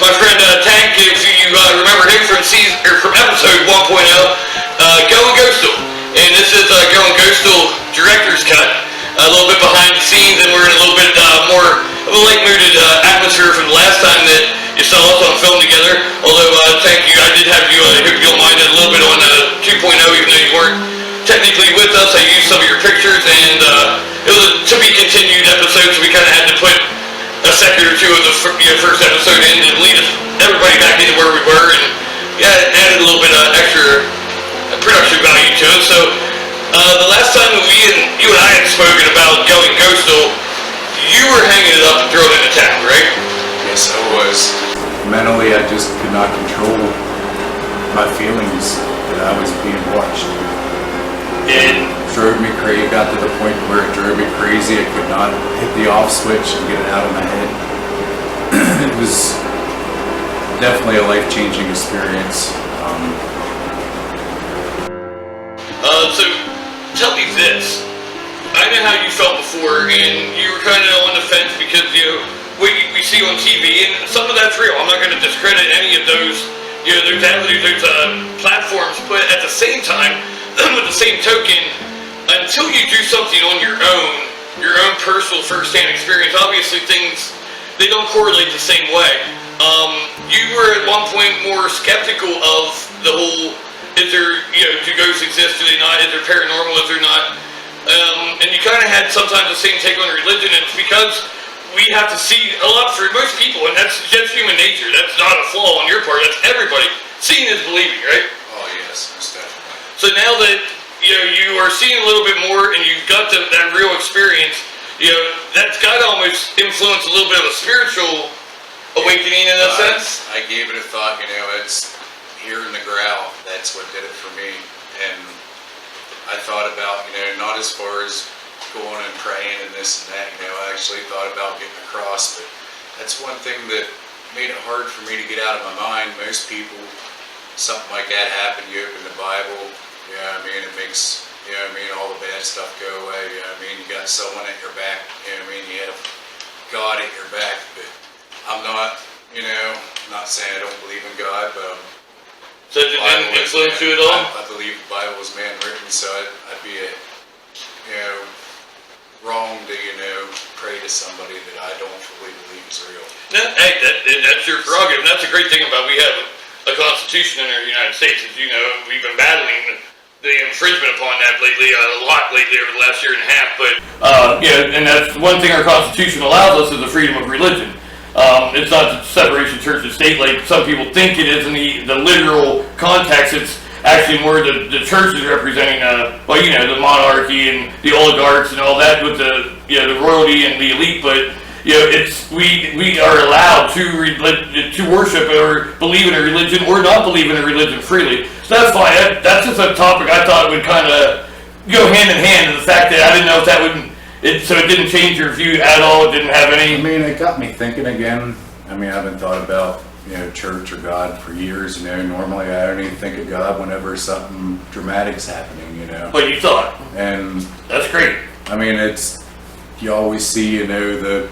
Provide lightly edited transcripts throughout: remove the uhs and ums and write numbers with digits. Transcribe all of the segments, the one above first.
my friend Tank, if you remember him from episode 1.0, Goin Ghostal. And this is Goin Ghostal Director's Cut. A little bit behind the scenes, and we're in a little bit more of a light-mooded atmosphere from the last time that you saw us on film together. Although, Tank, I did have you, I hope you don't mind, a little bit on 2.0, even though you weren't technically with us. I used some of your pictures, and it was a to-be-continued episode, so we kind of had to put a second or two of the first episode in to lead everybody back into where we were, and it added a little bit of extra production value to it. So the last time that you and I had spoken about Goin Ghostal, you were hanging it up and throwing it in town, right? Yes, I was. Mentally, I just could not control my feelings that I was being watched. And Drove me crazy. Got to the point where it drove me crazy. I could not hit the off switch and get it out of my head. It was definitely a life-changing experience. So tell me this. I know how you felt before, and you were kind of on the fence because what we see on TV, and some of that's real. I'm not going to discredit any of those. There's avenues, there's platforms, but at the same time, with the same token, until you do something on your own personal first-hand experience, obviously things, they don't correlate the same way. You were at one point more skeptical of the whole, is there, do ghosts exist, do they not, is there paranormal, is there not, and you kind of had sometimes the same take on religion, and it's because we have to see a lot for most people, and that's just human nature, that's not a flaw on your part, that's everybody. Seeing is believing, right? Oh yes, most definitely. So now that you are seeing a little bit more, and you've got that real experience, that's got to almost influence a little bit of a spiritual awakening in a sense. I gave it a thought. It's hearing the growl. That's what did it for me. And I thought about, not as far as going and praying and this and that. I actually thought about getting across, but that's one thing that made it hard for me to get out of my mind. Most people, something like that happened, you open the Bible, it makes, all the bad stuff go away, you got someone at your back, you have God at your back, but I'm not, not saying I don't believe in God, but so it didn't influence you at all? I believe the Bible was man-written, so I'd be wrong to, pray to somebody that I don't fully believe is real. Hey, that's your prerogative, and that's a great thing about we have a Constitution in the United States. As you know, we've been battling the infringement upon that lately, a lot lately over the last year and a half, but and that's one thing our Constitution allows us is the freedom of religion. It's not the separation of church and state like some people think it is in the literal context. It's actually more the church is representing the monarchy and the oligarchs and all that with the royalty and the elite, but we are allowed to worship or believe in a religion or not believe in a religion freely. So that's fine. That's just a topic I thought would kind of go hand in hand. And the fact that I didn't know if that would, so it didn't change your view at all. It didn't have any. It got me thinking again. I haven't thought about church or God for years. Normally I only think of God whenever something dramatic's happening. But you thought, and that's great. It's you always see the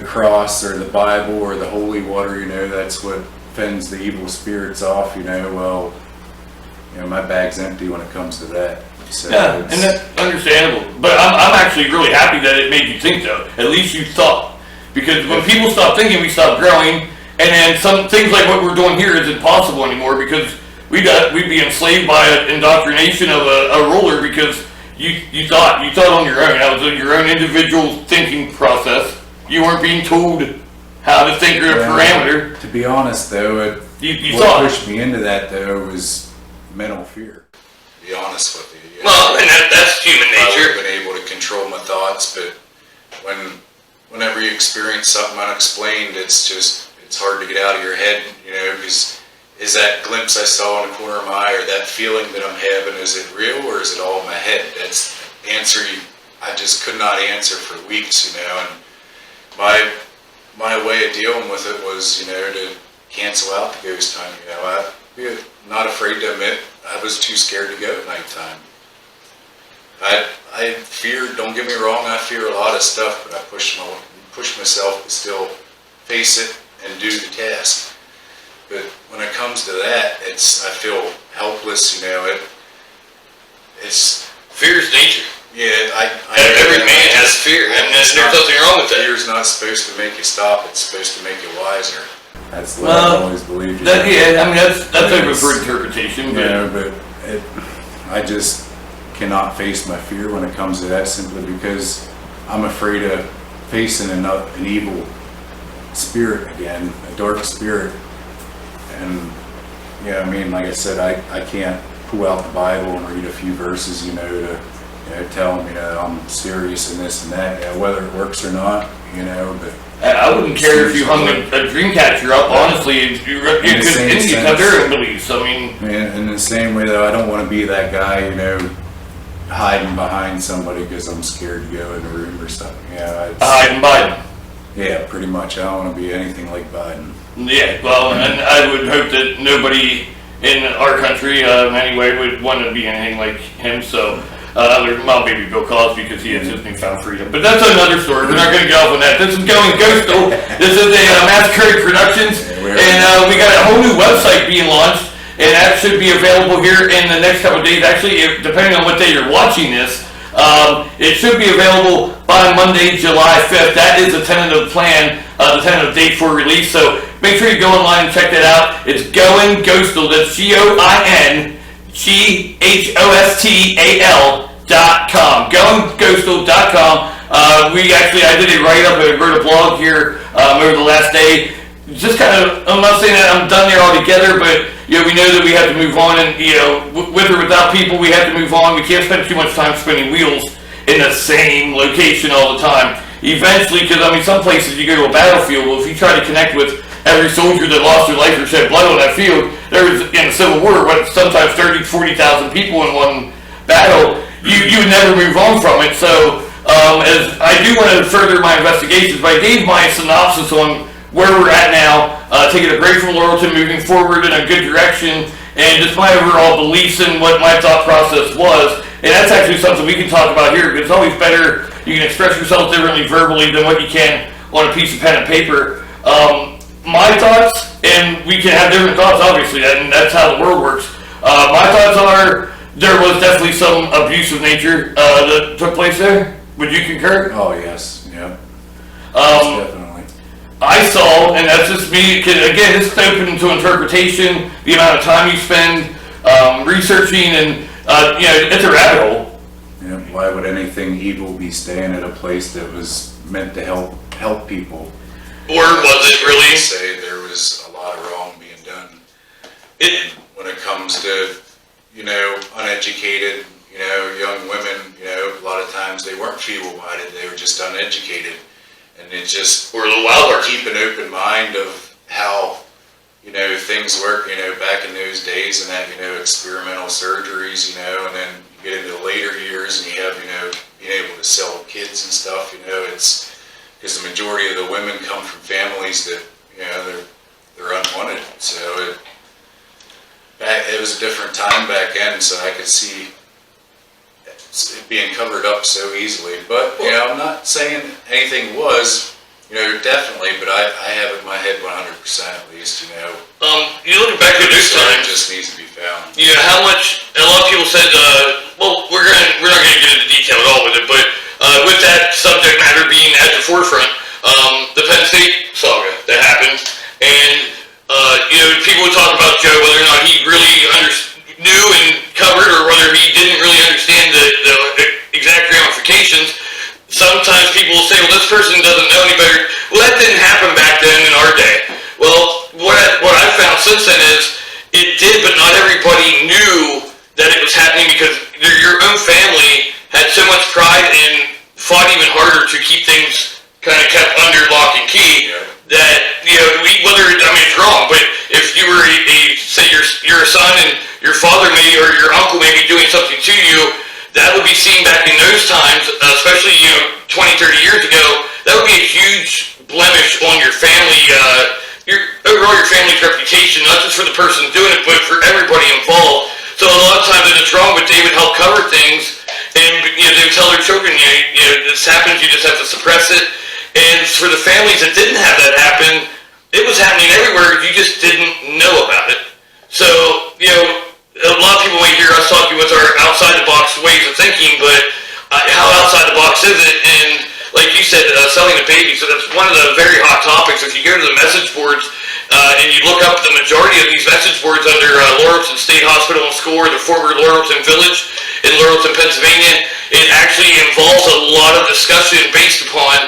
cross or the Bible or the holy water, that's what fends the evil spirits off, my bag's empty when it comes to that. So yeah, and that's understandable. But I'm actually really happy that it made you think, though. At least you thought. Because when people stop thinking, we stop growing, and then some things like what we're doing here isn't possible anymore because we'd be enslaved by an indoctrination of a ruler because you thought on your own. That was your own individual thinking process. You weren't being told how to think or a parameter. To be honest, though, what pushed me into that, though, was mental fear. To be honest with you. Well, and that's human nature. I've been able to control my thoughts, but whenever you experience something unexplained, it's hard to get out of your head, because is that glimpse I saw in the corner of my eye or that feeling that I'm having, is it real or is it all in my head? That's the answer I just could not answer for weeks, and my way of dealing with it was, to cancel out the ghost time. I'm not afraid to admit I was too scared to go at nighttime. I fear, don't get me wrong, I fear a lot of stuff, but I push myself to still face it and do the task. But when it comes to that, I feel helpless, you know, it's... Fear's nature. Yeah, every man has fear, and there's nothing wrong with that. Fear's not supposed to make you stop, it's supposed to make you wiser. That's what I've always believed. Yeah, I mean, that's open for interpretation. But I just cannot face my fear when it comes to that, simply because I'm afraid of facing an evil spirit again, a dark spirit. And yeah, I mean, like I said, I can't pull out the Bible and read a few verses, you know, to tell them, you know, I'm serious and this and that, yeah, whether it works or not, you know. But I wouldn't care if you hung a dream catcher up. Honestly, you could have their own beliefs. I mean, in the same way, though, I don't want to be that guy, you know, hiding behind somebody because I'm scared to go in the room or something. Yeah, hiding Biden. Yeah, pretty much. I don't want to be anything like Biden. Yeah, well, and I would hope that nobody in our country, anyway, would want to be anything like him. So. Well, maybe Bill Cosby because he has his newfound freedom. But that's another story. We're not going to get off on that. This is Goin Ghostal. This is a MasQuerade Productions. And we got a whole new website being launched. And that should be available here in the next couple of days. Actually, depending on what day you're watching this, it should be available by Monday, July 5th. That is the tentative plan, the tentative date for release. So make sure you go online and check that out. It's Goin Ghostal. That's GoinGhostal.com. GoinGhostal.com. I did a write-up and wrote a blog here over the last day. Just kind of, I'm not saying that I'm done there altogether, but you know, we know that we have to move on, and you know, with or without people, we have to move on. We can't spend too much time spinning wheels in the same location all the time. Eventually, because I mean, some places you go to a battlefield, well, if you try to connect with every soldier that lost their life or shed blood on that field, there was, in the Civil War, sometimes 30,000 to 40,000 people in one battle, you would never move on from it. So, as I do want to further my investigations, but I gave my synopsis on where we're at now, taking a break from Laurelton, moving forward in a good direction, and just my overall beliefs and what my thought process was. And that's actually something we can talk about here, because it's always better, you can express yourself differently verbally than what you can on a piece of pen and paper. My thoughts, and we can have different thoughts, obviously, and that's how the world works. My thoughts are, there was definitely some abuse of nature that took place there. Would you concur? Oh, yes. Yeah. Definitely. I saw, and that's just me, again, this is open to interpretation, the amount of time you spend researching, and, you know, it's a rabbit hole. Yeah, why would anything evil be staying at a place that was meant to help people? Or was it really? Say there was a lot of wrong being done. When it comes to, you know, uneducated, you know, young women, you know, a lot of times they weren't feeble-minded, they were just uneducated. And it just, or a little wilder. Keep an open mind of how, you know, things work, you know, back in those days, and that, you know, experimental surgeries, you know, and then you get into the later years and you have, you know, being able to sell kids and stuff, you know, it's, because the majority of the women come from families that, you know, they're unwanted. So it was a different time back then, so I could see it being covered up so easily. But, you know, I'm not saying anything was, you know, definitely, but I have it in my head 100% at least, you know. You looking back at this time, it just needs to be found. Yeah, how much, a lot of people said, well, we're not going to get into detail at all with it, but with that subject matter being at the forefront, the Penn State saga that happened, and you know, people would talk about Joe, whether or not he really knew and covered, or whether he didn't really understand the exact ramifications. Sometimes people will say, well, this person doesn't know any better. Well, that didn't happen back then in our day. Well, what I've found since then is it did, but not everybody knew that it was happening, because your own family had so much pride and fought even harder to keep things kind of kept under lock and key, that, you know, whether, I mean, it's wrong, but if you were say you're a son and your father or your uncle may be doing something to you, that would be seen back in those times, especially, you know, 20, 30 years ago, that would be a huge blemish on your family, overall your family's reputation, not just for the person doing it, but for everybody involved. So a lot of times when it's wrong, but they would help cover things, and, you know, they would tell their children, you know, this happens, you just have to suppress it. And for the families that didn't have that happen, it was happening everywhere, you just didn't know up the majority of these message boards under Laurelton State Hospital and School, or the former Laurelton Village in Laurelton, Pennsylvania. It actually involves a lot of discussion based upon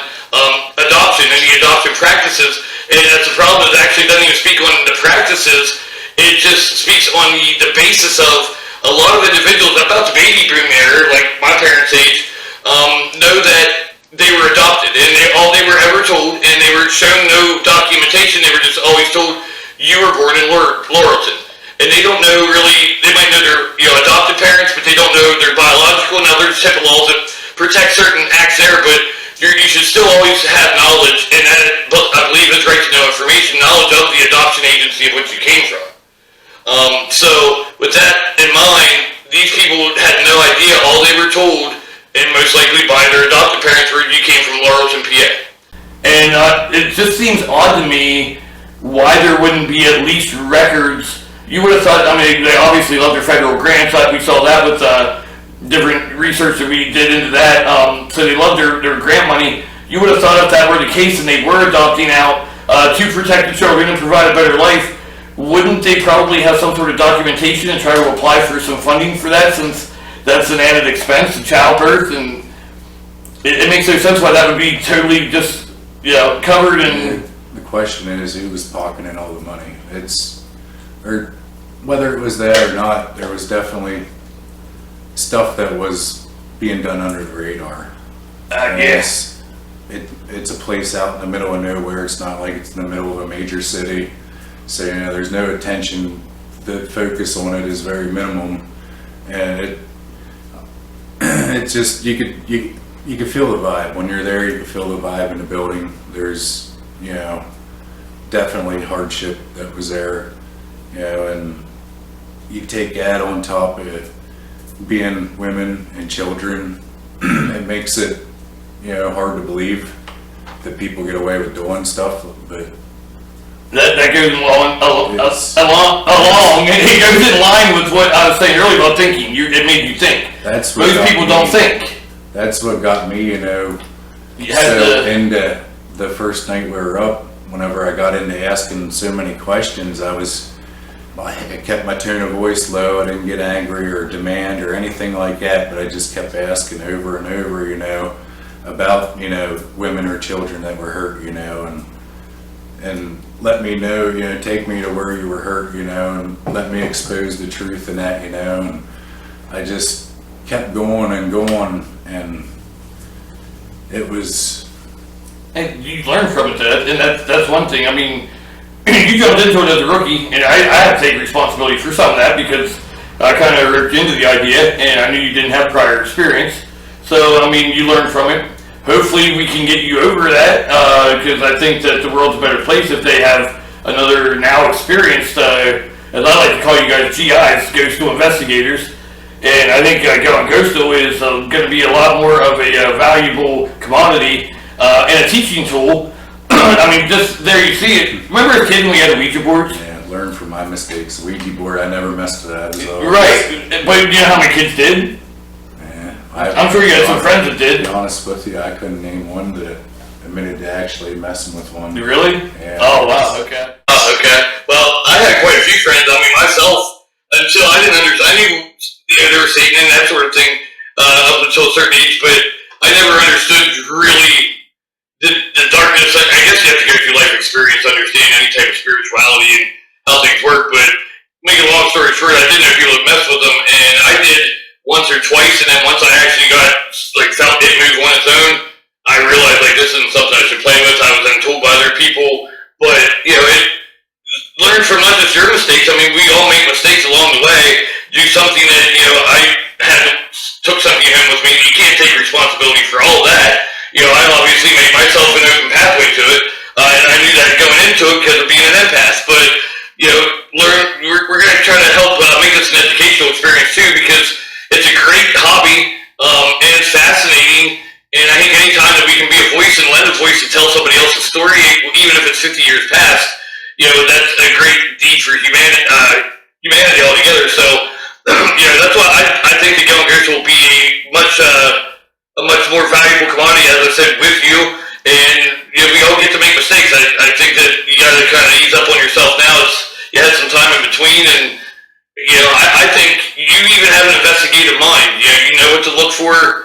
adoption and the adoption practices. And that's the problem, it actually doesn't even speak on the practices. It just speaks on the basis of a lot of individuals about the baby boom era, like my parents' age, know that they were adopted, and all they were ever told, and they were shown no documentation, they were just always told, you were born in Laurelton. And they don't know really, they might know their adopted parents, but they don't know their biological. Now there's HIPAA laws that protect certain acts there, but you should still always have knowledge, and that, I believe it's right to know information, knowledge of the adoption agency of which you came from. So with that in mind, these people had no idea. All they were told, and most likely by their adopted parents, were you came from Laurelton, PA. And it just seems odd to me why there wouldn't be at least records. You would have thought, I mean, they obviously love their federal grants. We saw that with different research that we did into that. So they love their grant money. You would have thought if that were the case and they were adopting out to protect the children and provide a better life, wouldn't they probably have some sort of documentation and try to apply for some funding for that, since that's an added expense to childbirth? And it makes no sense why that would be totally just covered. And the question is, who was pocketing all the money? Or whether it was that or not, there was definitely stuff that was being done under the radar. Yes. It's a place out in the middle of nowhere. It's not like it's in the middle of a major city. So, there's no attention. The focus on it is very minimum. And it's just, you could feel the vibe. When you're there, you can feel the vibe in the building. There's, definitely hardship that was there. And you take that on top of being women and children, it makes it, hard to believe that people get away with doing stuff, but that goes along, and it goes in line with what I was saying earlier about thinking. It made you think. That's what most people don't think. That's what got me, into the first night we were up. Whenever I got into asking so many questions, I kept my tone of voice low. I didn't get angry or demand or anything like that, but I just kept asking over and over, about, women or children that were hurt, and let me know, take me to where you were hurt, and let me expose the truth in that, and I just kept going and going, and it was... And you learn from it, and that's one thing. I mean, you jumped into it as a rookie, and I have to take responsibility for some of that, because I kind of ripped into the idea, and I knew you didn't have prior experience. So, I mean, you learn from it. Hopefully we can get you over that, because I think that the world's a better place if they have another now experienced, as I like to call you guys, GIs, Ghostal Investigators. And I think Goin Ghostal is going to be a lot more of a valuable commodity and a teaching tool. I mean, just there you see it. Remember as a kid when we had a Ouija board? Yeah, learn from my mistakes. Ouija board, I never messed with that. So right, but you know how many kids did? I'm sure you had some friends that did. To be honest with you, I couldn't name one that admitted to actually messing with one. Really? Yeah. Oh, wow, okay. Okay. Well, I had quite a few friends. I mean, myself, until I didn't understand, I knew they were Satan and that sort of thing up until a certain age, but I never understood really the darkness. I guess you have to go through life experience to understand any type of spirituality and how things work, but make a long story short, I didn't know people that messed with them, and I did once or twice, and then once I actually felt it move on its own, I realized this isn't something I should play with. I was then told by other people, but it learn from not just your mistakes. I mean, we all make mistakes along the way. Do something that I took something home with me. You can't take responsibility for all that. I obviously made myself an open pathway to it, and I knew that going into it because of being an empath. But learn. We're going to try to help make this an educational experience too, because it's a great hobby, and it's fascinating, and I think anytime that we can be a voice and lend a voice to tell somebody else's story, even if it's 50 years past, that's a great deed for humanity altogether. So, that's why I think the Goin Ghostal will be a much more valuable commodity, as I said, with you, and we all get to make mistakes. I think that you got to kind of ease up on yourself now. between, and I think you even have an investigative mind. You know what to look for.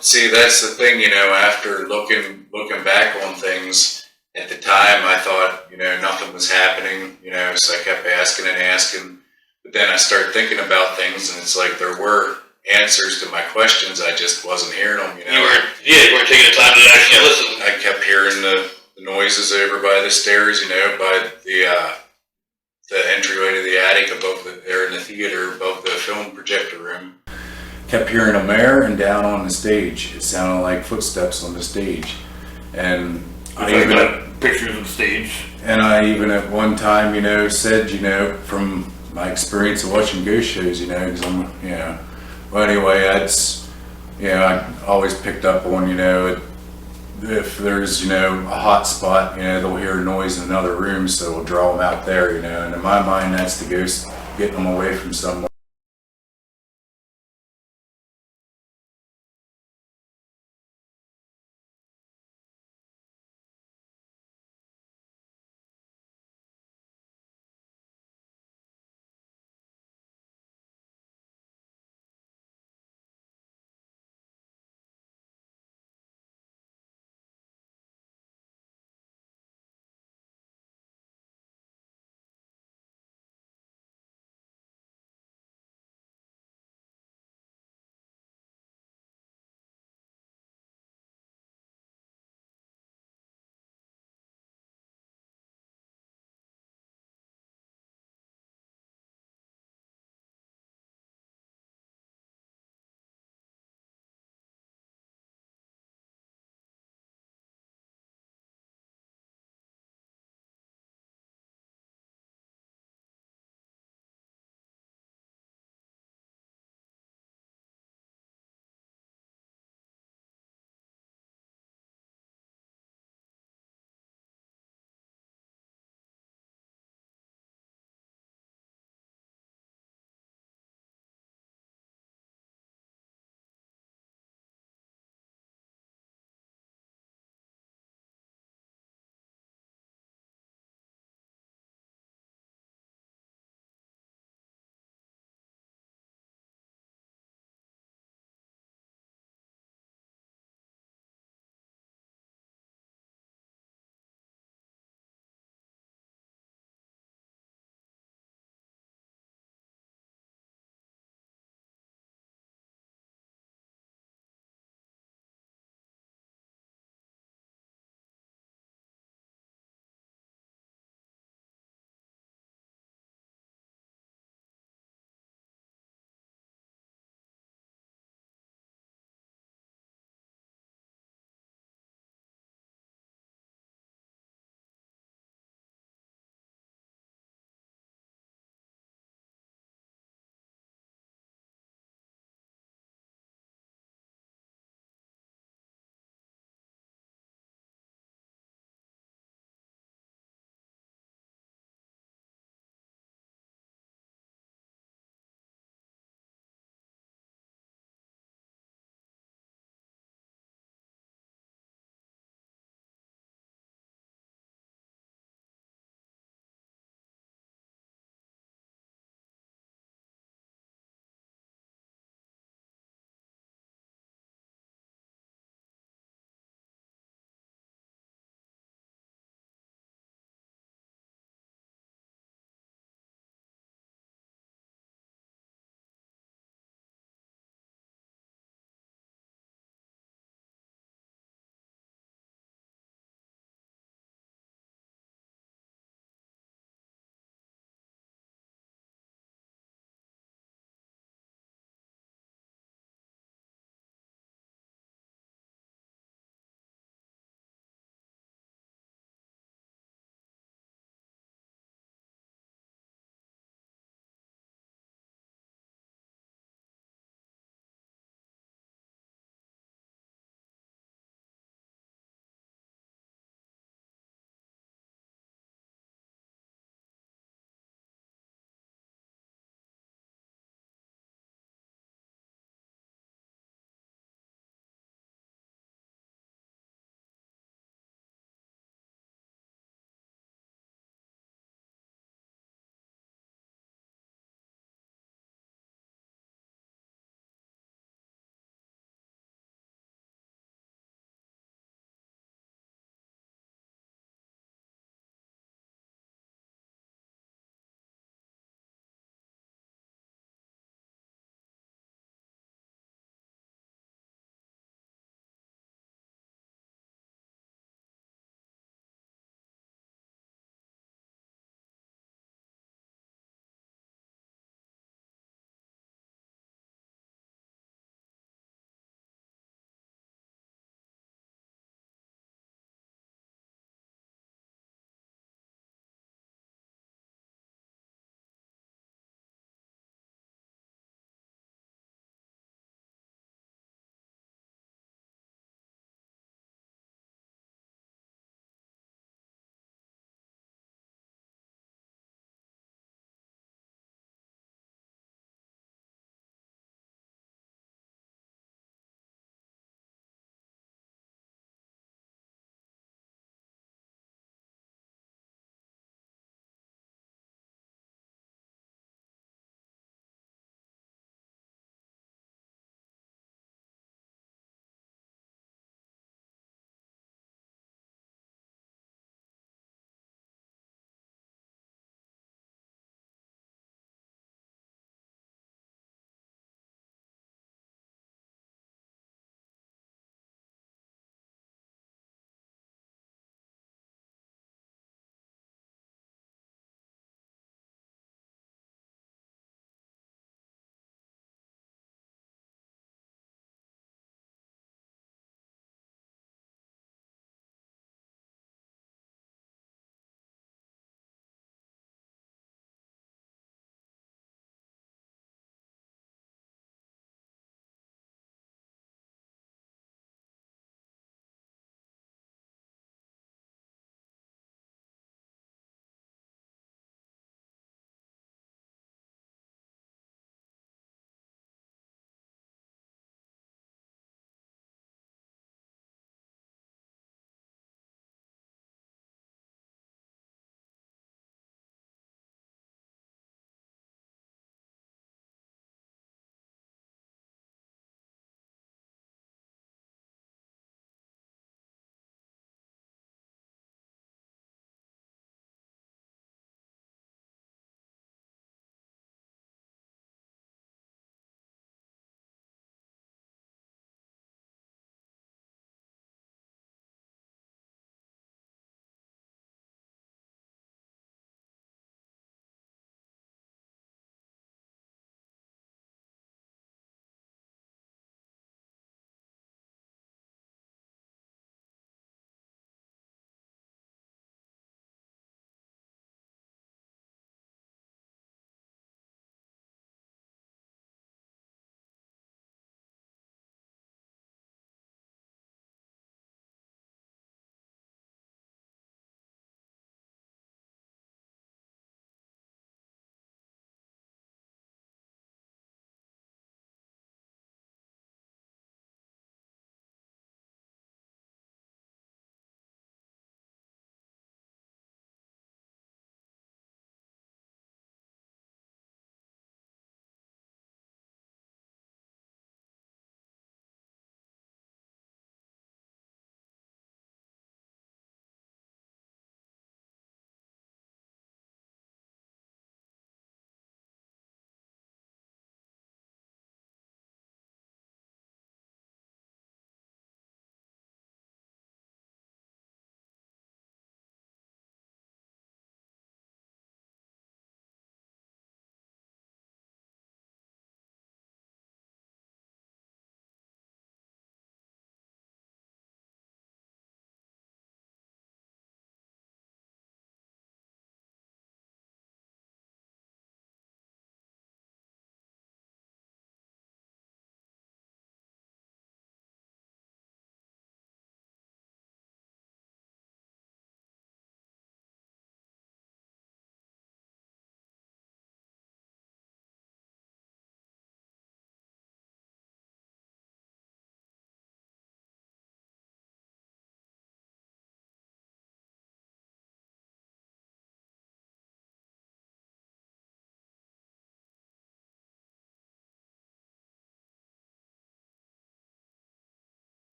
See, that's the thing, after looking back on things, at the time I thought, nothing was happening, so I kept asking and asking, but then I started thinking about things, and it's like there were answers to my questions, I just wasn't hearing them, You weren't taking the time to actually listen. I kept hearing the noises over by the stairs, by the entryway to the attic there in the theater above the film projector room. Kept hearing them there and down on the stage. It sounded like footsteps on the stage. And I even got pictures of the stage. And I even at one time, said, from my experience of watching ghost shows, because I'm, well, anyway, that's, I always picked up on, if there's, a hot spot, they'll hear a noise in another room, so we'll draw them out there, and in my mind, that's the ghost getting them away from someone.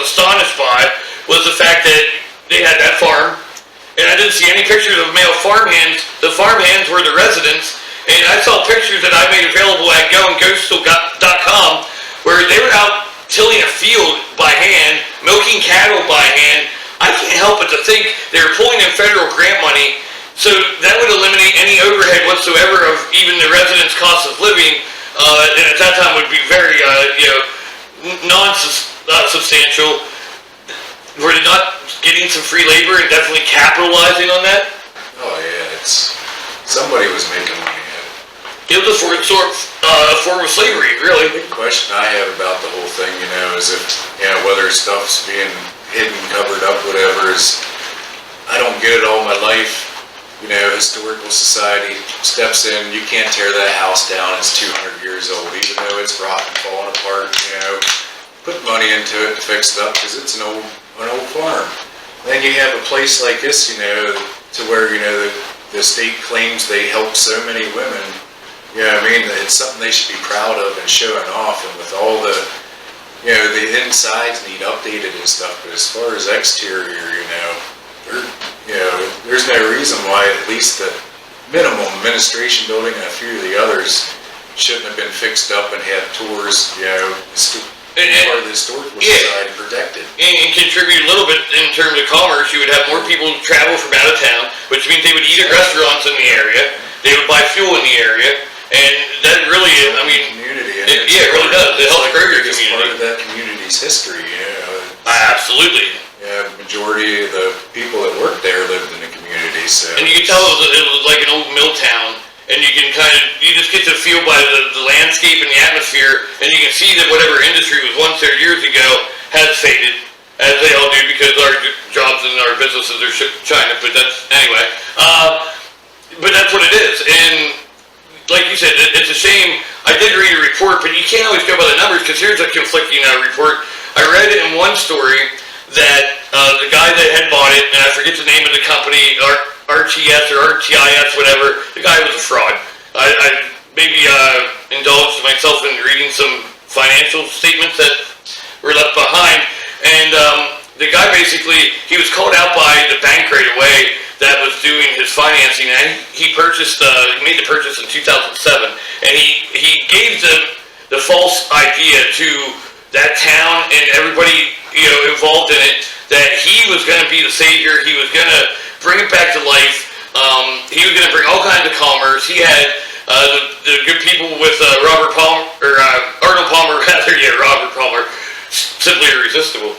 astonished by was the fact that they had that farm, and I didn't see any pictures of male farmhands. The farmhands were the residents, and I saw pictures that I made available at Goin Ghostal 2.5 where they were out tilling a field by hand, milking cattle by hand. I can't help but to think they were pulling in federal grant money, so that would eliminate any overhead whatsoever of even the residents' cost of living, and at that time would be very, non-substantial. Were they not getting some free labor and definitely capitalizing on that? Oh yeah, somebody was making money at it. It was a form of slavery, really. The question I have about the whole thing, is if, whether stuff's being hidden, covered up, whatever, is, I don't get it all my life. Historical society steps in, you can't tear that house down, it's 200 years old, even though it's rotten, falling apart, put money into it to fix it up, because it's an old farm. Then you have a place like this, to where, the state claims they help so many women. It's something they should be proud of and showing off, and with all the, the insides need updated and stuff, but as far as exterior, there's no reason why at least the minimum administration building and a few of the others shouldn't have been fixed up and had tours, part of the historical society protected. And contribute a little bit in terms of commerce. You would have more people travel from out of town, which means they would eat at restaurants in the area, they would buy fuel in the area, and that really is, community. It really does. It helps grow your community. It's part of that community's history, Absolutely. Yeah, the majority of the people that worked there lived in the community, so. And you can tell it was like an old mill town, and you can you just get to feel by the landscape and the atmosphere, and you can see that whatever industry was once there years ago has faded, as they all do, because our jobs and our businesses are shipped to China, but anyway. But that's what it is, and like you said, it's a shame. I did read a report, but you can't always go by the numbers, because here's a conflicting report. I read it in one story that the guy that had bought it, and I forget the name of the company, RTS or RTIS, whatever, the guy was a fraud. I maybe indulged myself in reading some financial statements that were left behind, and the guy basically, he was called out by the bank right away that was doing his financing, and he made the purchase in 2007, and he gave the false idea to that town and everybody involved in it that he was going to be the savior. He was going to bring it back to life. He was going to bring all kinds of commerce. He had the good people with Arnold Palmer, Robert Palmer, simply irresistible.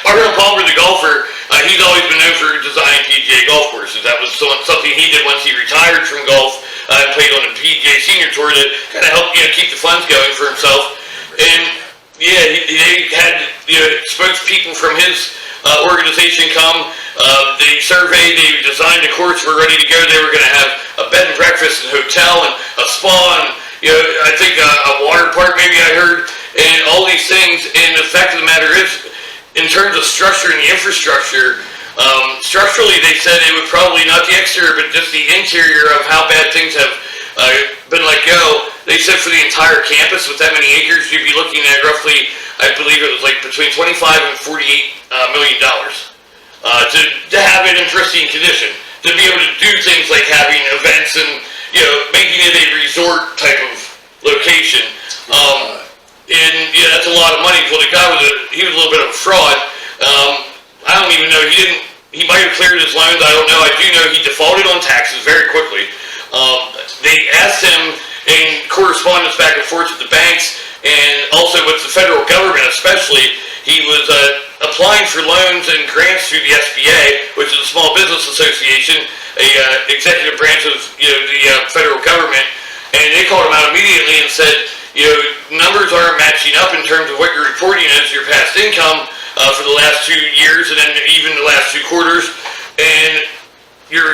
Arnold Palmer, the golfer, he's always been known for designing PGA golf courses. That was something he did once he retired from golf and played on the PGA Senior Tour to kind of help keep the funds going for himself. And yeah, he had spokespeople from his organization come. They surveyed, they designed a course, were ready to go. They were going to have a bed and breakfast and hotel and a spa and I think a water park maybe I heard, and all these things. And the fact of the matter is, in terms of structure and the infrastructure, structurally they said it would probably, not the exterior, but just the interior of how bad things have been let go. They said for the entire campus with that many acres, you'd be looking at roughly, I believe it was like between $25 and $48 million to have it in pristine condition, to be able to do things like having events and making it a resort type of location. And that's a lot of money. Well, the guy he was a little bit of a fraud. I don't even know, he might have cleared his loans, I don't know. I do know he defaulted on taxes very quickly. They asked him in correspondence back and forth with the banks, and also with the federal government especially. He was applying for loans and grants through the SBA, which is a Small Business Association, a executive branch of the federal government, and they called him out immediately and said, numbers aren't matching up in terms of what you're reporting as your past income for the last 2 years, and then even the last 2 quarters, and your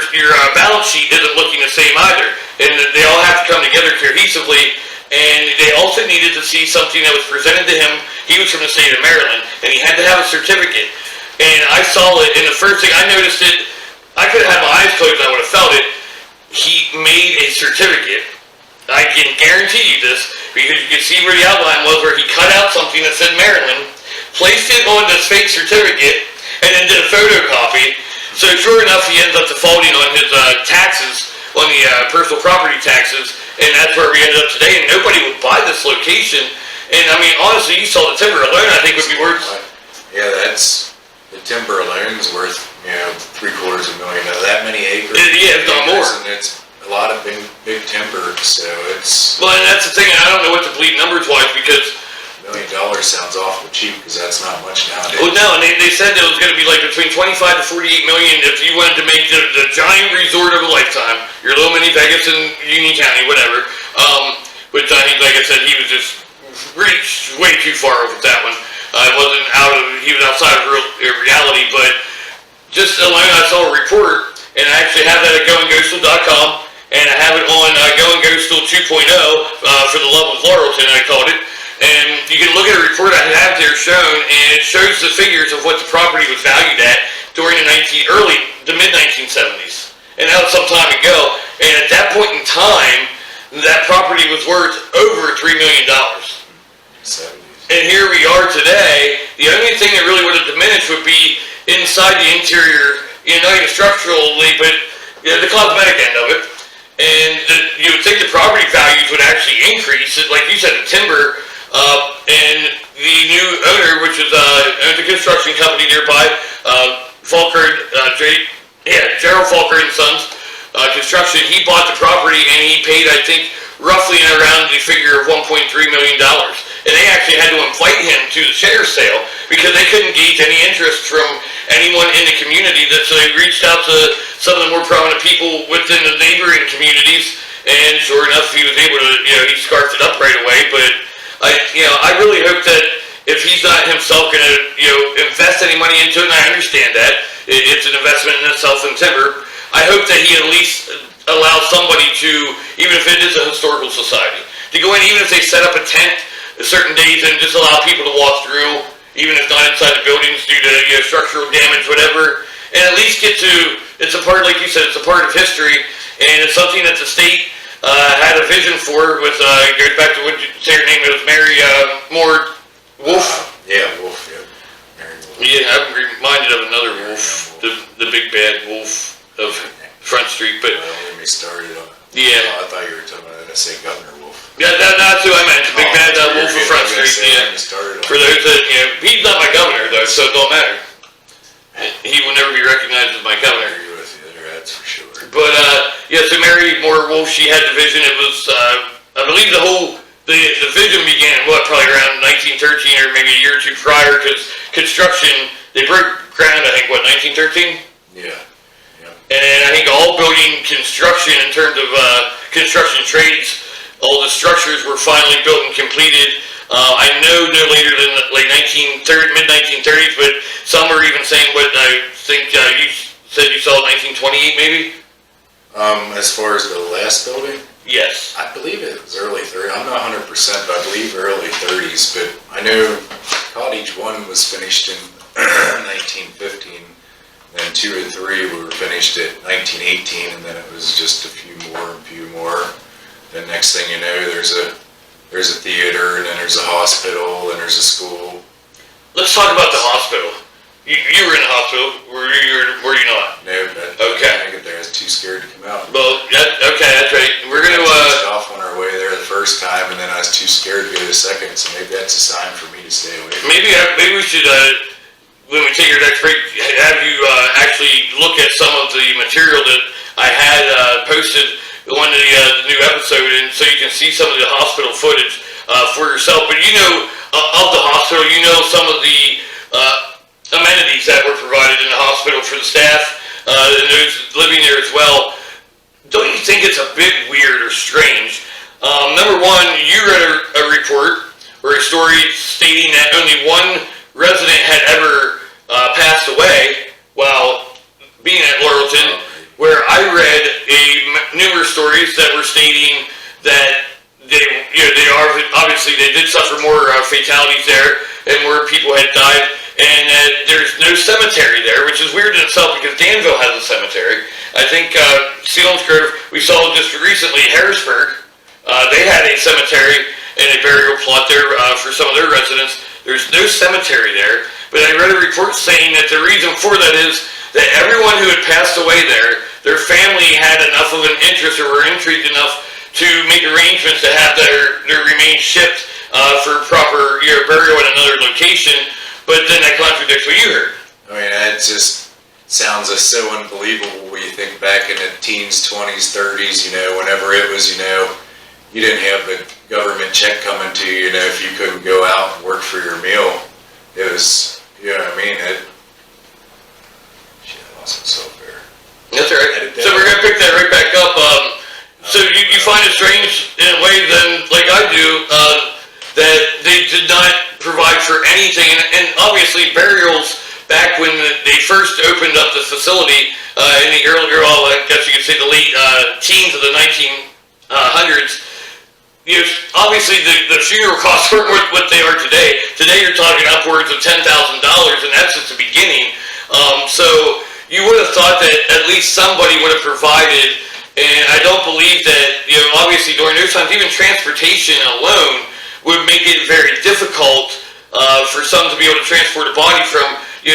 balance sheet isn't looking the same either. And they all have to come together cohesively, and they also needed to see something that was presented to him. He was from the state of Maryland, and he had to have a certificate. And I saw it, and the first thing I noticed I could have had my eyes closed, I would have felt it. He made a certificate. I can guarantee you this, because you can see where the outline was, where he cut out something that said Maryland, placed it on this fake certificate, and then did a photocopy. So sure enough, he ends up defaulting on his taxes, on the personal property taxes, and that's where we ended up today, and nobody would buy this location. And I mean, honestly, you saw the timber alone, I think would be worth... Yeah, that's, the timber alone's worth, you know, $750,000. That many acres. Yeah, if not more. And it's a lot of big timber, so it's... Well, and that's the thing, I don't know what to believe numbers-wise, because... $1 million sounds awful cheap, because that's not much nowadays. Well, no, and they said that it was going to be like between 25 to 48 million if you wanted to make the giant resort of a lifetime, your little mini Vegas in Union County, whatever. Which I think, like I said, he was just reached way too far with that one. He was outside of reality, but just alone I saw a report, and I actually have that at GoinGhostal.com, and I have it on Goin Ghostal 2.0 for the love of Laurelton, I called it. And you can look at a report I have there shown, and it shows the figures of what the property was valued at during the mid-1970s. And that was some time ago. And at that point in time, that property was worth over $3 million. 70s. And here we are today. The only thing that really would have diminished would be inside the interior, not even structurally, but the cosmetic end of it. And you would think the property values would actually increase. Like you said, the timber... and the new owner, which is owns a construction company nearby, Gerald Falker and Sons Construction. He bought the property and he paid, I think, roughly around the figure of $1.3 million. And they actually had to invite him to the share sale because they couldn't gauge any interest from anyone in the community. So they reached out to some of the more prominent people within the neighboring communities, and sure enough, he was able to, he scarfed it up right away. But I really hope that if he's not himself going to, invest any money into it, and I understand that it's an investment in itself in timber, I hope that he at least allows somebody to, even if it is a historical society, to go in, even if they set up a tent certain days and just allow people to walk through, even if not inside the buildings due to structural damage, whatever, and at least get to, it's a part, like you said, it's a part of history, and it's something that the state had a vision for. With goes back to what you say her name was, Mary Wolf. Wolf. Yeah, Mary Wolf. Yeah, I'm reminded of another wolf, the big bad wolf of Front Street. But don't get me started on. Yeah. I thought you were talking about Governor Wolf. Yeah, that's who I meant. The big bad wolf of Front Street. Yeah. For those that he's not my governor though, so it don't matter. He will never be recognized as my governor. I agree with you there, that's for sure. But so Mary Wolf, she had the vision. It was I believe the vision began probably around 1913 or maybe a year or two prior, because construction, they broke ground, I think 1913. Yeah. And I think all building construction, in terms of construction trades, all the structures were finally built and completed. I know no later than like mid-1930s, but some are even saying what I think you said you saw 1928 maybe? As far as the last building? Yes. I believe it was early 30s. I'm not 100%, but I believe early 30s. But I know Cottage 1 was finished in 1915. Then 2 and 3 were finished at 1918, and then it was just a few more. Then next thing you know, there's a theater, and then there's a hospital, and there's a school. Let's talk about the hospital. You were in the hospital, were you not? No, but okay. I get there. I was too scared to come out. Well, okay, that's right. We're gonna off on our way there the first time, and then I was too scared to go the second. So maybe that's a sign for me to stay away. Maybe we should, when we take our next break, have you actually look at some of the material that I had posted on the new episode, and so you can see some of the hospital footage for yourself. But of the hospital, some of the amenities that were provided in the hospital for the staff and those living there as well. Don't you think it's a bit weird or strange? Number one, you read a report or a story stating that only one resident had ever passed away while being at Laurelton, where I read numerous stories that were stating that they did suffer more fatalities there and more people had died, and that there's no cemetery there, which is weird in itself because Danville has a cemetery. I think Selinsgrove, we saw just recently Harrisburg, they had a cemetery and a burial plot there for some of their residents There's no cemetery there, but I read a report saying that the reason for that is that everyone who had passed away there, their family had enough of an interest or were intrigued enough to make arrangements to have their remains shipped for proper burial at another location, but then that contradicts what you heard. I mean, that just sounds so unbelievable when you think back in the teens, 20s, 30s, whenever it was, you didn't have the government check coming to you, if you couldn't go out and work for your meal. It was, shit, I lost myself there. That's all right. So we're going to pick that right back up. So you find it strange in a way then, like I do, that they did not provide for anything, and obviously burials back when they first opened up the facility in the earlier, I guess you could say the late teens of the 1900s, obviously the funeral costs weren't what they are today. Today you're talking upwards of $10,000, and that's just the beginning. So you would have thought that at least somebody would have provided, and I don't believe that, obviously during those times, even transportation alone would make it very difficult for some to be able to transport a body from,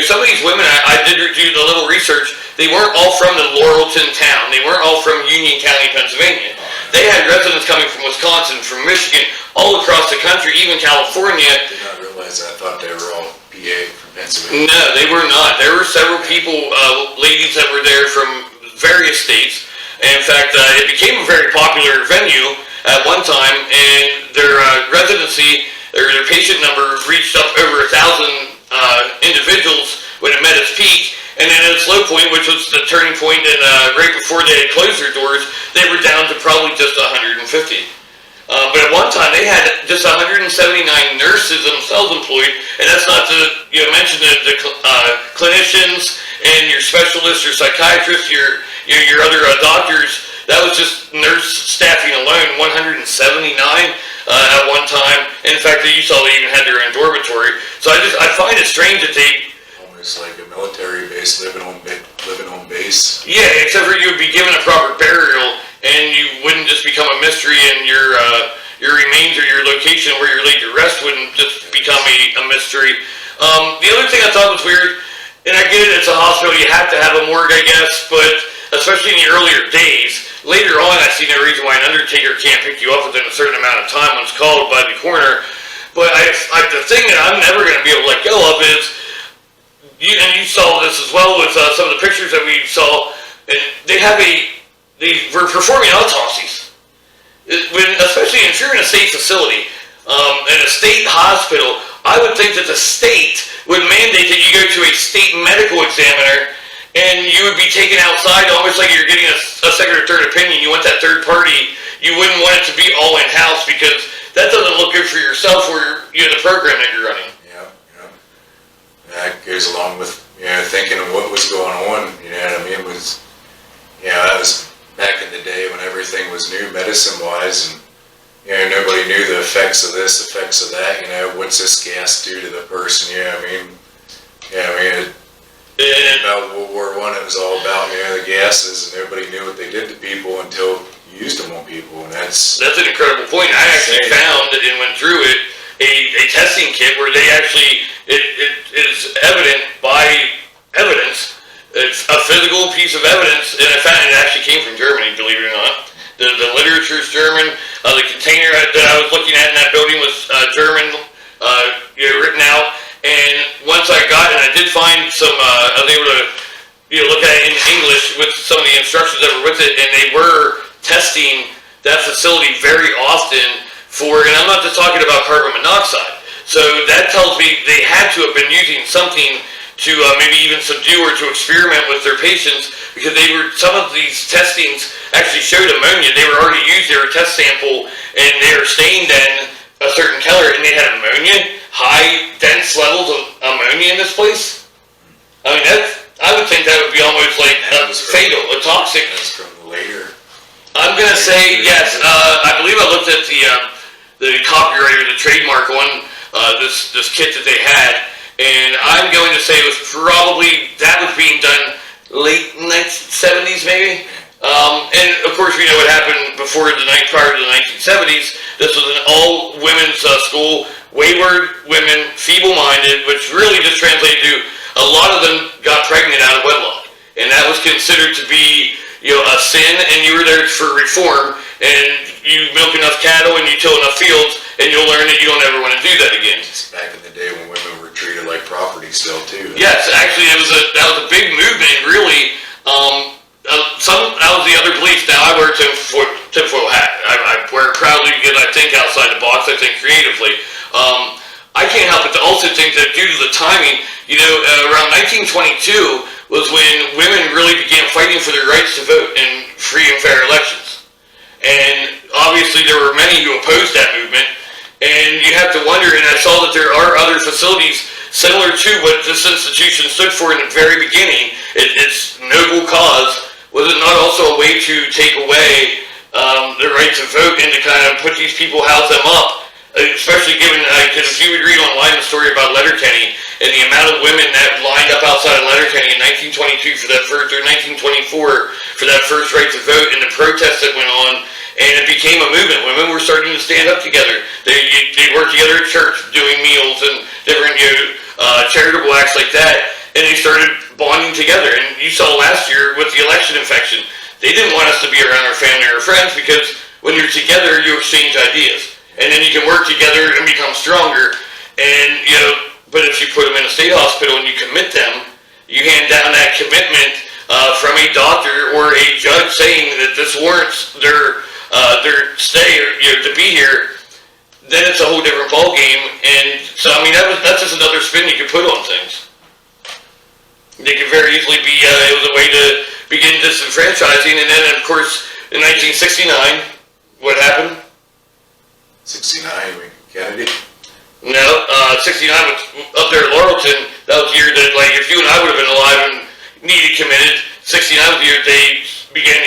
some of these women, I did do a little research, they weren't all from the Laurelton town, they weren't all from Union County, Pennsylvania. They had residents coming from Wisconsin, from Michigan, all across the country, even California. I did not realize that. I thought they were all PA from Pennsylvania. No, they were not. There were several people, ladies that were there from various states. And in fact, it became a very popular venue at one time, and their residency, or their patient number reached up over 1,000 individuals when it met its peak. And then at its low point, which was the turning point, and right before they had closed their doors, they were down to probably just 150. But at one time, they had just 179 nurses themselves employed, and that's not to mention the clinicians and your specialists, your psychiatrists, your other doctors. That was just nurse staffing alone, 179 at one time. And in fact, you saw they even had their own dormitory. So I find it strange that they. It's like a military base, living on base. Yeah, except for you would be given a proper burial, and you wouldn't just become a mystery, and your remains or your location where you're laid to rest wouldn't just become a mystery. The other thing I thought was weird, and I get it, it's a hospital, you have to have a morgue, I guess, but especially in the earlier days, later on I see no reason why an undertaker can't pick you up within a certain amount of time when it's called by the coroner. But the thing that I'm never going to be able to let go of is, and you saw this as well with some of the pictures that we saw, and they were performing autopsies. Especially if you're in a state facility, in a state hospital, I would think that the state would mandate that you go to a state medical examiner, and you would be taken outside almost like you're getting a second or third opinion. You want that third party. You wouldn't want it to be all in-house, because that doesn't look good for yourself or the program that you're running. That goes along with, thinking of what was going on, That was back in the day when everything was new medicine-wise, and, nobody knew the effects of this, effects of that, what's this gas do to the person, about World War I, it was all about, the gases, and nobody knew what they did to people until you used them on people, and that's an incredible point. I actually found and went through it, a testing kit where they actually, it is evident by evidence, it's a physical piece of evidence, and I found it actually came from Germany, believe it or not. The literature is German, the container that I was looking at in that building was German, written out, and once I got it, I did find some, I was able to look at it in English with some of the instructions that were with it, and they were testing that facility very often for, and I'm not just talking about carbon monoxide. So that tells me they had to have been using something to maybe even subdue or to experiment with their patients, because some of these testings actually showed ammonia. They were already used, they were a test sample, and they were stained in a certain color, and they had ammonia, high, dense levels of ammonia in this place. I mean, I would think that would be almost like fatal, a toxic. That's from later. I'm going to say yes. I believe I looked at the copyright or the trademark on this kit that they had, and I'm going to say it was probably, that was being done late 1970s maybe. And of course we know what happened before prior to the 1970s. This was an all small women's school, wayward women, feeble-minded, which really just translated to a lot of them got pregnant out of wedlock. And that was considered to be, a sin, and you were there for reform, and you milk enough cattle and you till enough fields, and you'll learn that you don't ever want to do that again. It's back in the day when women were treated like property still, too. Yes, actually, that was a big movement, really. That was the other belief. Now, I wear a tinfoil hat. I wear it proudly because I think outside the box, I think creatively. I can't help but to also think that due to the timing, around 1922 was when women really began fighting for their rights to vote in free and fair elections. And obviously there were many who opposed that movement. And you have to wonder, and I saw that there are other facilities similar to what this institution stood for in the very beginning. Its noble cause, was it not also a way to take away the right to vote and to kind of put these people, house them up? Especially given, because if you would read online the story about Letterkenny and the amount of women that lined up outside of Letterkenny in 1922 for that first, or 1924 for that first right to vote, and the protests that went on, and it became a movement. Women were starting to stand up together. They worked together at church, doing meals and different charitable acts like that, and they started bonding together. And you saw last year with the election infection, they didn't want us to be around our family or friends, because when you're together, you exchange ideas. And then you can work together and become stronger. And, but if you put them in a state hospital and you commit them, you hand down that commitment from a doctor or a judge saying that this warrants their stay or to be here, then it's a whole different ballgame. And so, that's just another spin you could put on things. They could very easily be, it was a way to begin disenfranchising. And then, of course, in 1969, what happened? 69, Kennedy? No, 69 was up there at Laurelton. That was the year that, if you and I would have been alive and needed committed, 69 was the year they began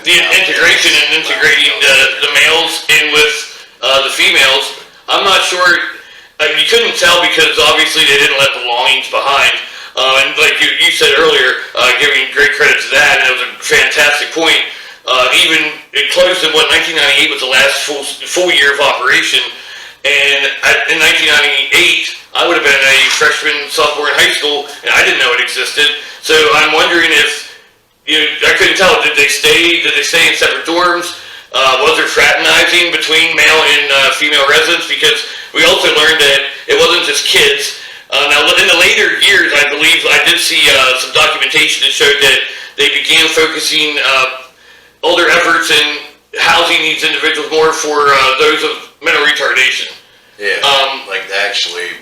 the integration and integrating the males in with the females. I'm not sure, you couldn't tell because obviously they didn't let belongings behind. And like you said earlier, giving great credit to that, and it was a fantastic point. Even it closed in 1998 was the last full year of operation, and in 1998 I would have been a freshman, sophomore in high school, and I didn't know it existed. So I'm wondering if I couldn't tell. Did they stay in separate dorms? Was there fraternizing between male and female residents? Because we also learned that it wasn't just kids. Now in the later years, I believe I did see some documentation that showed that they began focusing all their efforts in housing these individuals more for those of mental retardation. Yeah, actually.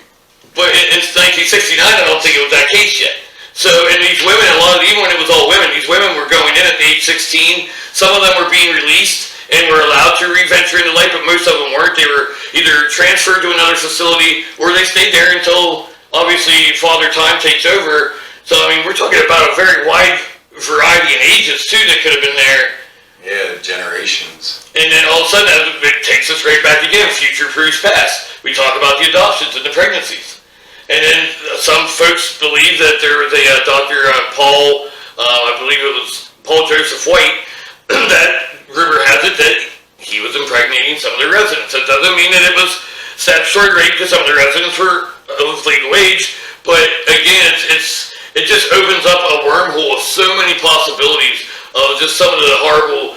But in 1969, I don't think it was that case yet. So, and these women, even when it was all women, these women were going in at the age 16. Some of them were being released and were allowed to re-venture into life, but most of them weren't. They were either transferred to another facility or they stayed there until, obviously, Father Time takes over. So, we're talking about a very wide variety in ages, too, that could have been there. Yeah, generations. And then all of a sudden, it takes us right back again, future proofs past. We talk about the adoptions and the pregnancies. And then some folks believe that there was a Dr. Paul, I believe it was Paul Joseph White, that rumor has it that he was impregnating some of the residents. It doesn't mean that it was statutory rape because some of the residents were of legal age, but again, it just opens up a wormhole of so many possibilities of just some of the horrible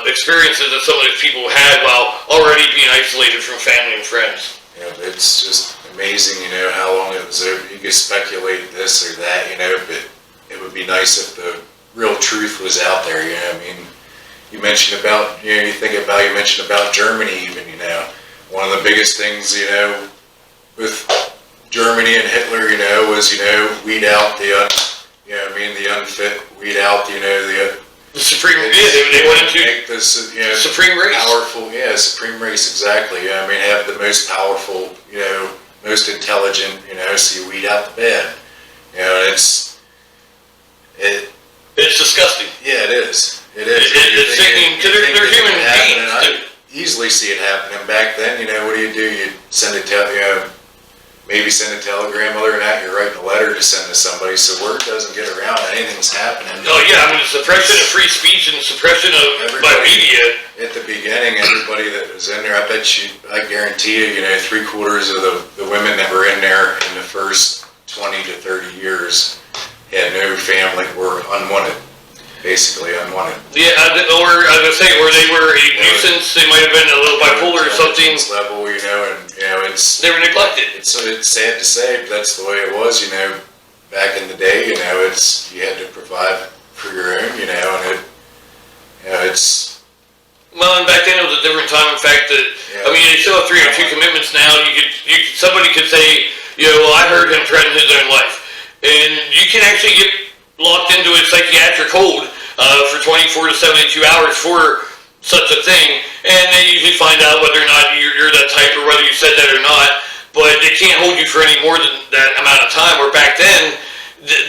experiences that some of these people had while already being isolated from family and friends. Yeah, it's just amazing, how long it was over. You could speculate this or that, but it would be nice if the real truth was out there. You mentioned about, you mentioned about Germany even, one of the biggest things, with Germany and Hitler, was, weed out the the unfit, weed out, The supreme, they wanted to make this, supreme race. Powerful, supreme race, exactly. Have the most powerful, most intelligent, so you weed out the bad. It's disgusting. Yeah, it is. It is. It's sickening because they're human beings. I easily see it happening. Back then, what do? You'd send maybe send a telegram. Other than that, you're writing a letter to send to somebody, so word doesn't get around. Anything's happening. Oh yeah, the suppression of free speech and the suppression of by media at the beginning, everybody that was in there, I guarantee you, 3/4 of the women that were in there in the first 20 to 30 years had no family, were unwanted, basically unwanted. Yeah, or I was saying, where they were a nuisance, they might have been a little bipolar or something. Level, and it's They were neglected. it's sad to say, but that's the way it was. Back in the day, you had to provide for your own, and it's. Well, and back then it was a different time. In fact, I mean, they still have 302 commitments now. Somebody could say, well, I heard him threaten his own life, and you can actually get locked into a psychiatric hold for 24 to 72 hours for such a thing, and they usually find out whether or not you're that type or whether you said that or not. But they can't hold you for any more than that amount of time. Where back then,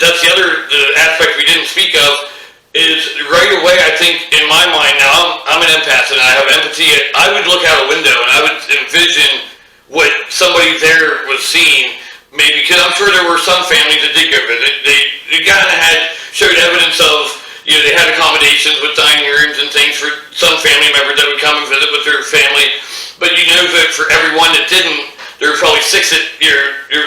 that's the aspect we didn't speak of. Is right away, I think, in my mind, now I'm an empath and I have empathy, I would look out a window and I would envision what somebody there was seeing, maybe, because I'm sure there were some families that did go visit. They kind of showed evidence of, they had accommodations with dining rooms and things for some family members that would come and visit with their family, but that for everyone that didn't, there were probably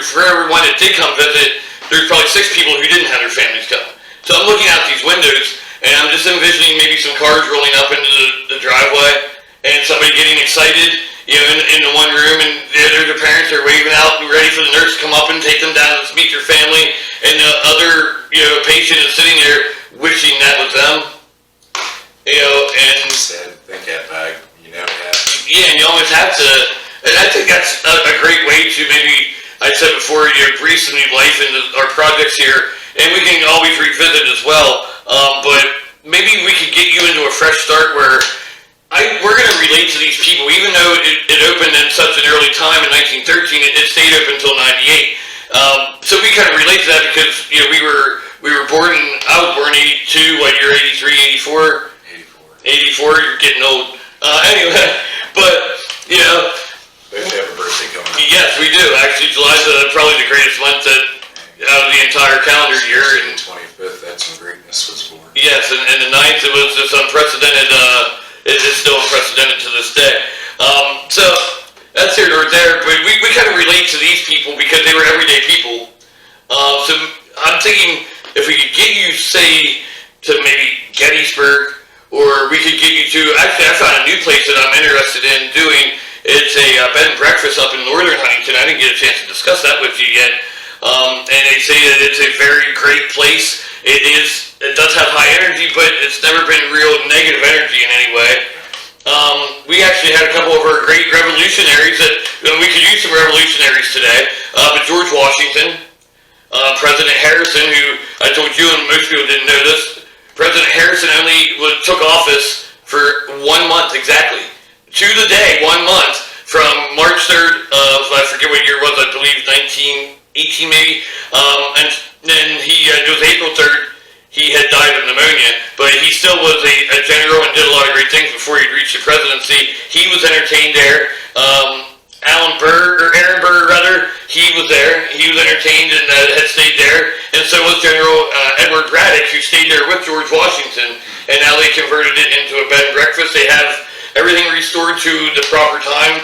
for everyone that did come visit, there's probably 6 people who didn't have their families come. So I'm looking out these windows, and I'm just envisioning maybe some cars rolling up into the driveway, and somebody getting excited, in the one room, and their parents are waving out and ready for the nurse to come up and take them down and meet their family, and the other, patient is sitting there wishing that was them, and... Sad, think that back, Yeah, and you always have to, and I think that's a great way to maybe, I said before, breathe some new life into our projects here. And we can always revisit as well, but maybe we could get you into a fresh start where we're going to relate to these people, even though it opened in such an early time in 1913, it stayed open until 98. So we kind of relate to that because, we were born, I was born 82, what, you're 83, 84? 84, you're getting old. Anyway, but, We have a birthday coming up. Yes, we do. Actually, July's probably the greatest month out of the entire calendar year. And 25th, that's when greatness was born. Yes, and the 9th, it was just unprecedented. It is still unprecedented to this day. So that's here or there, but we kind of relate to these people because they were everyday people. So I'm thinking if we could get you, say, to maybe Gettysburg, or we could get you to, actually I found a new place that I'm interested in doing. It's a bed and breakfast up in northern Huntington. I didn't get a chance to discuss that with you yet. And they say that it's a very great place. It does have high energy, but it's never been real negative energy in any way. We actually had a couple of our great revolutionaries that, we could use some revolutionaries today. But George Washington, President Harrison, who I told you and most people didn't know this, President Harrison only took office for 1 month exactly. To the day, 1 month, from March 3rd of, I forget what year it was, I believe 1918 maybe, and then it was April 3rd, he had died of pneumonia, but he still was a general and did a lot of great things before he'd reached the presidency. He was entertained there. Aaron Burr, he was there. He was entertained and had stayed there, and so was General Edward Braddock, who stayed there with George Washington, and now they converted it into a bed and breakfast. They have everything restored to the proper time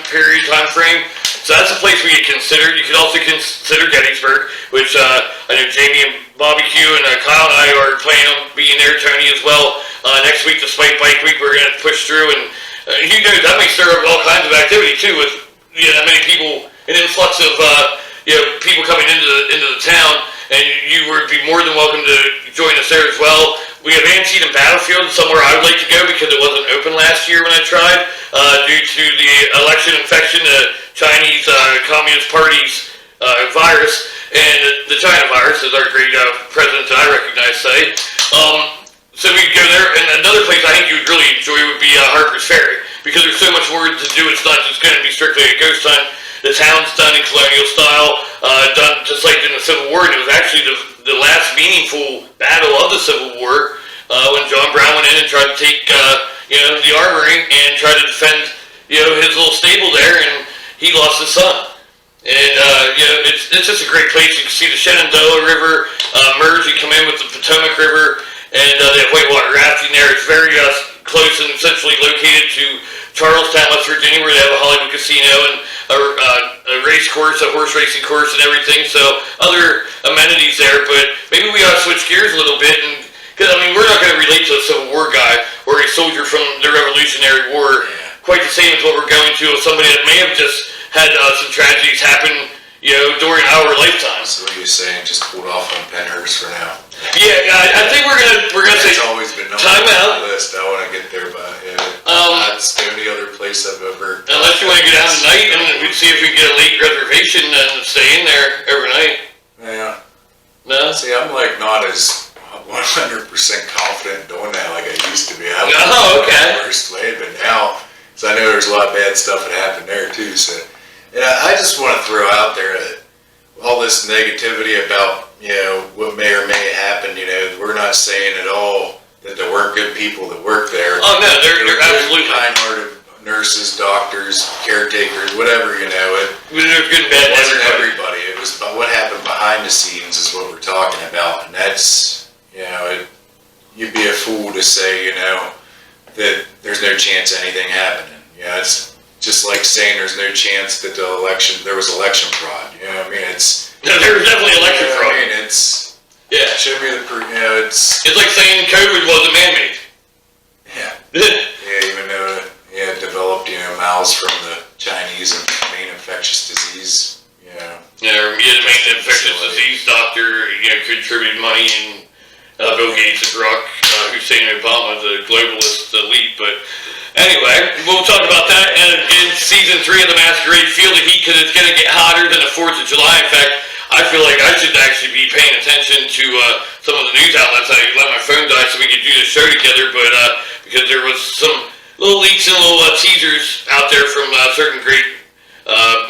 frame. So that's a place we could consider. You could also consider Gettysburg, which I know Jamie and Bobby Q and Kyle and I are planning on being there, Tony as well. Next week, the Spike Bike Week, we're going to push through, and that may stir up all kinds of activity too, with that many people, an influx of people coming into the town, and you would be more than welcome to join us there as well. We have Antietam Battlefield, somewhere I would like to go because it wasn't open last year when I tried, due to the election infection, the Chinese Communist Party's virus, and the China virus, as our great president that I recognize say. So we could go there, and another place I think you would really enjoy would be Harper's Ferry, because there's so much more to do. It's not just going to be strictly a ghost hunt. The town's done in colonial style, done just like in the Civil War, and it was actually the last meaningful battle of the Civil War, when John Brown went in and tried to take the armory and tried to defend his little stable there, and he lost his son. And it's just a great place. You can see the Shenandoah River merge. You come in with the Potomac River, and they have whitewater rafting there. It's very close and centrally located to Charlestown, West Virginia, where they have a Hollywood casino and a race course, a horse racing course, and everything. So other amenities there. But maybe we ought to switch gears a little bit, and because I mean, we're not going to relate to a Civil War guy or a soldier from the Revolutionary War quite the same as what we're going to with somebody that may have just had some tragedies happen, during our lifetime. So what are you saying? Just hold off on Penhurst for now. Yeah, I think we're gonna say It's always been number time one out. on the list. I want to get there, but that's the only other place I've ever. Unless you want to get out tonight and we'd see if we can get a late reservation and stay in there overnight. Yeah. No? See, I'm like not as 100% confident doing that like I used to be. I was okay. First way, but now, so I know there's a lot of bad stuff that happened there too. So, I just want to throw out there that all this negativity about what may or may happen. We're not saying at all that there weren't good people that work there. Oh no, they're absolutely kind-hearted nurses, doctors, caretakers, whatever. There's good and bad. It wasn't everybody. It was what happened behind the scenes is what we're talking about, and that's you'd be a fool to say that there's no chance of anything happening. It's just like saying there's no chance that there was election fraud. I mean, no, there was definitely election fraud. I mean, show me the proof. It's like saying COVID wasn't man-made. Even though it developed mouths from the Chinese and main infectious disease. The main infectious disease doctor contributed money, and Bill Gates and Barack Hussein Obama, the globalist elite. But anyway, we'll talk about that in season 3 of the MasQuerade. Feel the heat because it's going to get hotter than the 4th of July. In fact, I feel like I should actually be paying attention to some of the news outlets. I let my phone die so we could do the show together, but because there was some little leaks and little teasers out there from certain great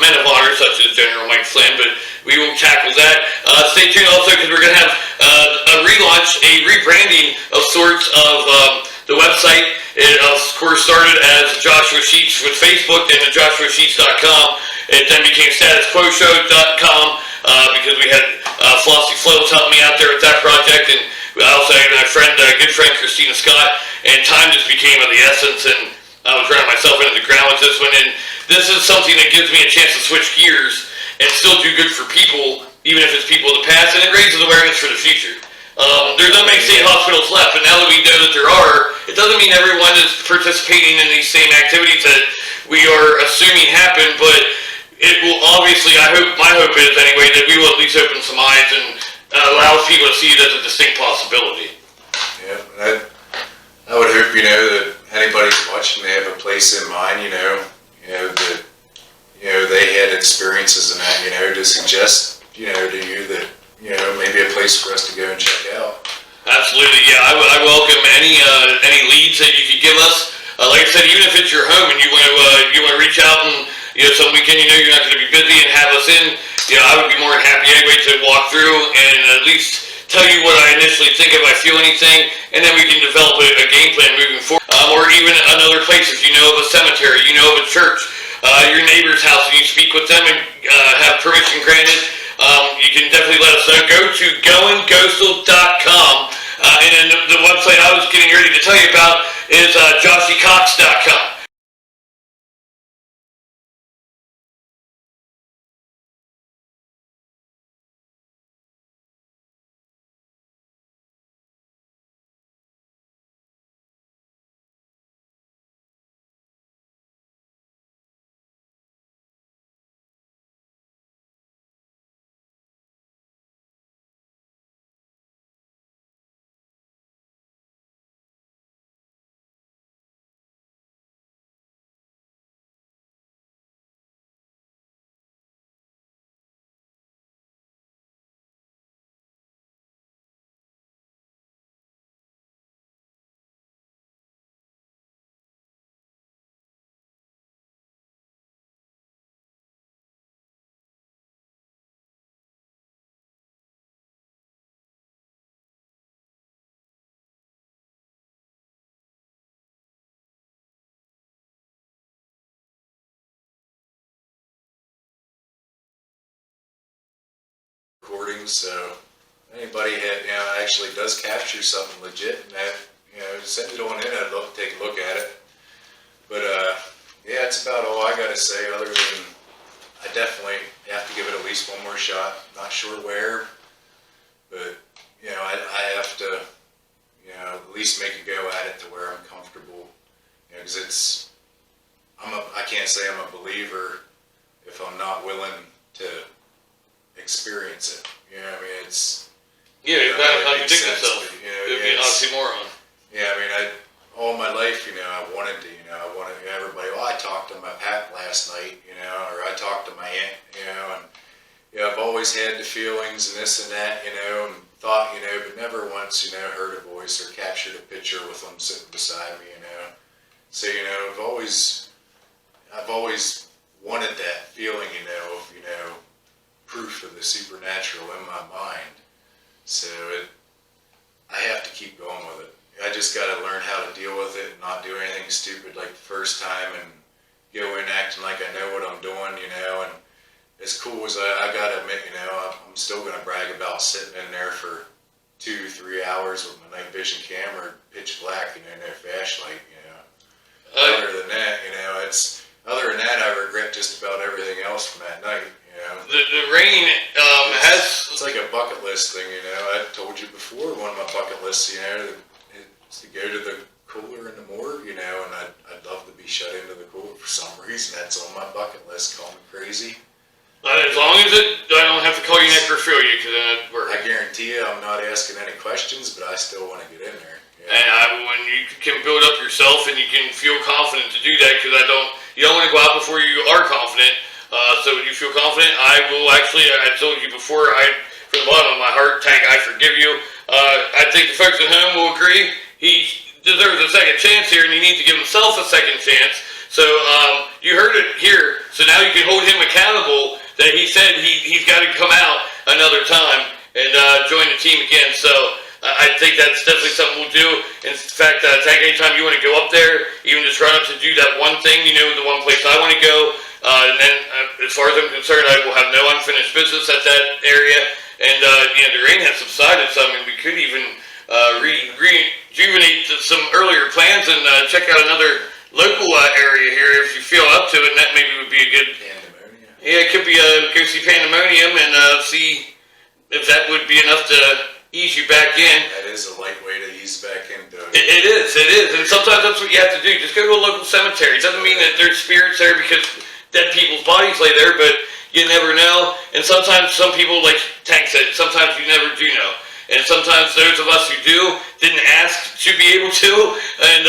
men of honor, such as General Mike Flynn, but we will tackle that. Stay tuned also because we're going to have a relaunch, a rebranding of sorts of the website. It, of course, started as Joshua Sheets with Facebook and the JoshuaSheets.com. It then became StatusQuoShow.com because we had Flossie Flows help me out there with that project, and I also had my friend, good friend Christina Scott, and time just became of the essence, and I was running myself into the ground with this one, and this is something that gives me a chance to switch gears and still do good for people, even if it's people of the past, and it raises awareness for the future. There's not many state hospitals left, but now that we know that there are, it doesn't mean everyone is participating in these same activities that we are assuming happen, but it will obviously, my hope is anyway, that we will at least open some eyes and allow people to see it as a distinct possibility. Yeah, I would hope, that anybody's watching, they have a place in mind, that, they had experiences in that, to suggest, to you that, maybe a place for us to go and check out. Absolutely, yeah. I welcome any leads that you could give us. Like I said, even if it's your home and you want to reach out and some weekend you're not going to be busy and have us in, I would be more than happy anyway to walk through and at least tell you what I initially think if I feel anything, and then we can develop a game plan moving forward. Or even another place, if you know of a cemetery, of a church, your neighbor's house, and you speak with them and have permission granted. You can definitely let us know. Go to GoinGhostal.com, and then the website I was getting ready to tell you about is JoshyCox.com. Recordings, so anybody actually does capture something legit, and that send it on in. I'd love to take a look at it. But yeah, it's about all I gotta say, other than I definitely have to give it at least one more shot. Not sure where, but I have to at least make a go at it to where I'm comfortable. Because I can't say I'm a believer if I'm not willing to experience it. I mean, it's... Yeah, you've got to really contradict makes sense, yourself. but, It'd be an oxymoron. Yeah, I mean, all my life, I wanted to, I wanted everybody, I talked to my Pat last night, or I talked to my aunt, and, I've always had the feelings and this and that, and thought, but never once, heard a voice or captured a picture with them sitting beside me, So, I've always wanted that feeling, of, proof of the supernatural in my mind. So I have to keep going with it. I just got to learn how to deal with it and not do anything stupid like the first time and go in acting like I know what I'm doing, and as cool as I got to admit, I'm still going to brag about sitting in there for 2-3 hours with my night vision camera, pitch black, no flashlight, Other than that, other than that, I regret just about everything else from that night, The rain has... It's like a bucket list thing, I told you before, one of my bucket lists, is to go to the cooler in the morgue, and I'd love to be shut into the cooler for some reason. That's on my bucket list. Call me crazy. As long as I don't have to call you necrophilia, because then it'd work. I guarantee you I'm not asking any questions, but I still want to get in there. And when you can build up yourself and you can feel confident to do that, because you don't want to go out before you are confident. So when you feel confident, I told you before, from the bottom of my heart, Tank, I forgive you. I think the folks at home will agree. He deserves a second chance here, and he needs to give himself a second chance. So you heard it here. So now you can hold him accountable that he said he's got to come out another time and join the team again. So I think that's definitely something we'll do. In fact, Tank, anytime you want to go up there, even just run up to do that one thing, the one place I want to go. And then, as far as I'm concerned, I will have no unfinished business at that area. And the rain has subsided some, and we could even rejuvenate some earlier plans and check out another local area here if you feel up to it. And that maybe would be a good... Pandemonium. Yeah, it could be go see Pandemonium and see if that would be enough to ease you back in. That is a light way to ease back into it. It is. And sometimes that's what you have to do. Just go to a local cemetery. It doesn't mean that there's spirits there because dead people's bodies lay there, but you never know. And sometimes some people, like Tank said, sometimes you never do know. And sometimes those of us who do didn't ask to be able to. And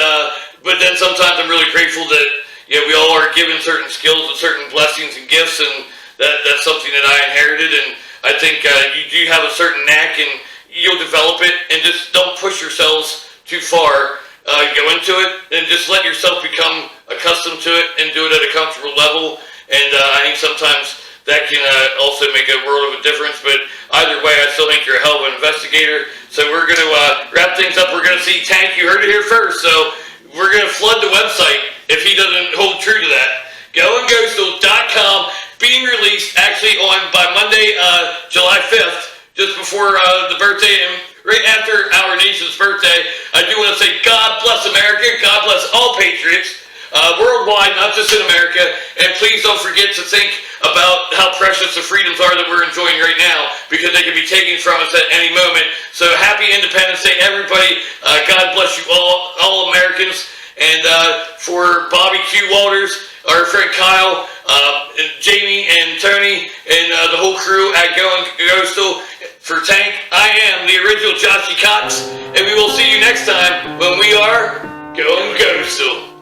but then sometimes I'm really grateful that we all are given certain skills and certain blessings and gifts, and that's something that I inherited. And I think you do have a certain knack, and you'll develop it. And just don't push yourselves too far. Go into it and just let yourself become accustomed to it and do it at a comfortable level. And I think sometimes that can also make a world of a difference. But either way, I still think you're a hell of an investigator. So we're going to wrap things up. We're going to see Tank. You heard it here first. So we're going to flood the website if he doesn't hold true to that. GoinGhostal.com being released actually by Monday, July 5th, just before the birthday and right after our nation's birthday. I do want to say God bless America. God bless all patriots. Worldwide, not just in America, and please don't forget to think about how precious the freedoms are that we're enjoying right now, because they can be taken from us at any moment. So happy Independence Day, everybody. God bless you all Americans. And for Bobby Q. Walters, our friend Kyle, and Jamie and Tony, and the whole crew at Goin Ghostal, for Tank, I am the original Joshy Cox, and we will see you next time when we are Goin Ghostal.